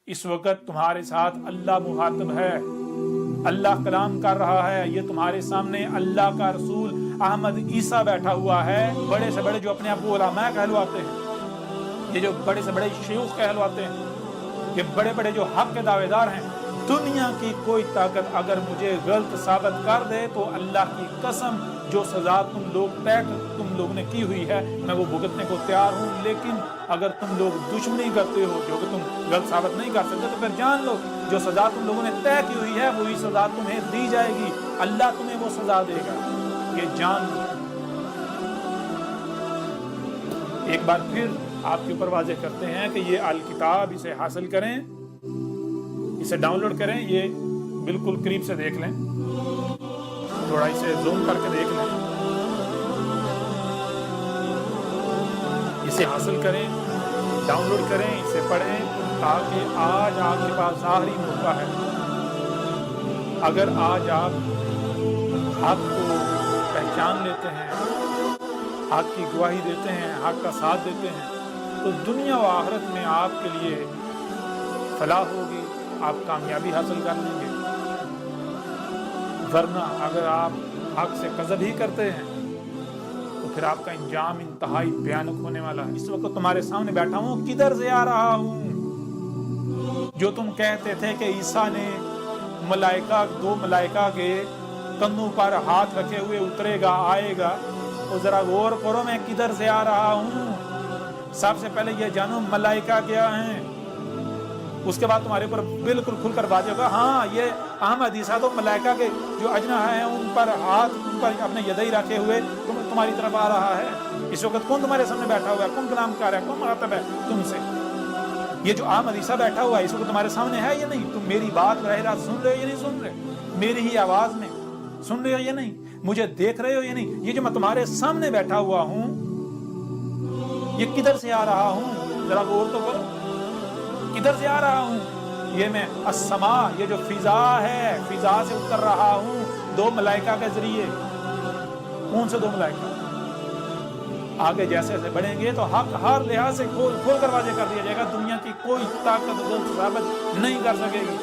اس وقت تمہارے ساتھ اللہ مخاطب ہے، اللہ کلام کر رہا ہے. یہ تمہارے سامنے اللہ کا رسول احمد عیسیٰ بیٹھا ہوا ہے. بڑے سے بڑے جو اپنے آپ کو علماء کہلواتے ہیں، یہ جو بڑے سے بڑے شیوخ کہلواتے ہیں، یہ بڑے بڑے جو حق کے دعوے دار ہیں، دنیا کی کوئی طاقت اگر مجھے غلط ثابت کر دے تو اللہ کی قسم جو سزا تم لوگ نے کی ہوئی ہے میں وہ بھگتنے کو تیار ہوں. لیکن اگر تم لوگ دشمنی کرتے ہو جو کہ تم غلط ثابت نہیں کر سکتے تو پھر جان لو جو سزا تم لوگوں نے طے کی ہوئی ہے وہی سزا تمہیں دی جائے گی. اللہ تمہیں وہ سزا دے گا، یہ جان لو. ایک بار پھر آپ کے اوپر واضح کرتے ہیں کہ یہ الکتاب، اسے حاصل کریں، اسے ڈاؤن لوڈ کریں. یہ بالکل قریب سے دیکھ لیں، تھوڑا اسے زوم کر کے دیکھ لیں. اسے حاصل کریں، ڈاؤن لوڈ کریں، اسے پڑھیں، تاکہ آج آپ کے پاس ظاہری موقع ہے. اگر آج آپ حق کو پہچان لیتے ہیں، حق کی گواہی دیتے ہیں، حق کا ساتھ دیتے ہیں، تو دنیا و آخرت میں آپ کے لیے فلاح ہوگی، آپ کامیابی حاصل کر لیں گے. ورنہ اگر آپ حق سے کذب ہی کرتے ہیں تو پھر آپ کا انجام انتہائی بھیانک ہونے والا ہے. اس وقت تمہارے سامنے بیٹھا ہوں، کدھر سے آ رہا ہوں. جو تم کہتے تھے کہ عیسیٰ نے دو ملائکہ کے کندھوں پر ہاتھ رکھے ہوئے اترے گا، آئے گا، تو ذرا غور کرو میں کدھر سے آ رہا ہوں. سب سے پہلے یہ جانو ملائکہ کیا ہیں، اس کے بعد تمہارے اوپر بالکل کھل کر واضح ہوگا ہاں یہ احمد عیسیٰ تو ملائکہ کے جو اجنحہ ہیں ان پر ہاتھ، ان پر اپنے یدئی رکھے ہوئے تمہاری طرف آ رہا ہے. اس وقت کون تمہارے سامنے بیٹھا ہوا ہے، کون کلام کر رہا ہے، کون مخاطب ہے تم سے؟ یہ جو احمد عیسیٰ بیٹھا ہوا ہے اس وقت تمہارے سامنے ہے یا نہیں؟ تم میری بات براہ راست سن رہے ہو یا نہیں سن رہے؟ میری ہی آواز میں سن رہے ہو یا نہیں؟ مجھے دیکھ رہے ہو یا نہیں؟ یہ جو میں تمہارے سامنے بیٹھا ہوا ہوں یہ کدھر سے آ رہا ہوں؟ ذرا غور تو کرو، کدھر سے آ رہا ہوں؟ یہ میں السماء، یہ جو فضا ہے، فضا سے اتر رہا ہوں دو ملائکہ کے ذریعے. کون سے دو ملائکہ؟ آگے جیسے جیسے بڑھیں گے تو حق ہر لحاظ سے کھول کر واضح کر دیا جائے گا. دنیا کی کوئی طاقت غلط ثابت نہیں کر سکے گی.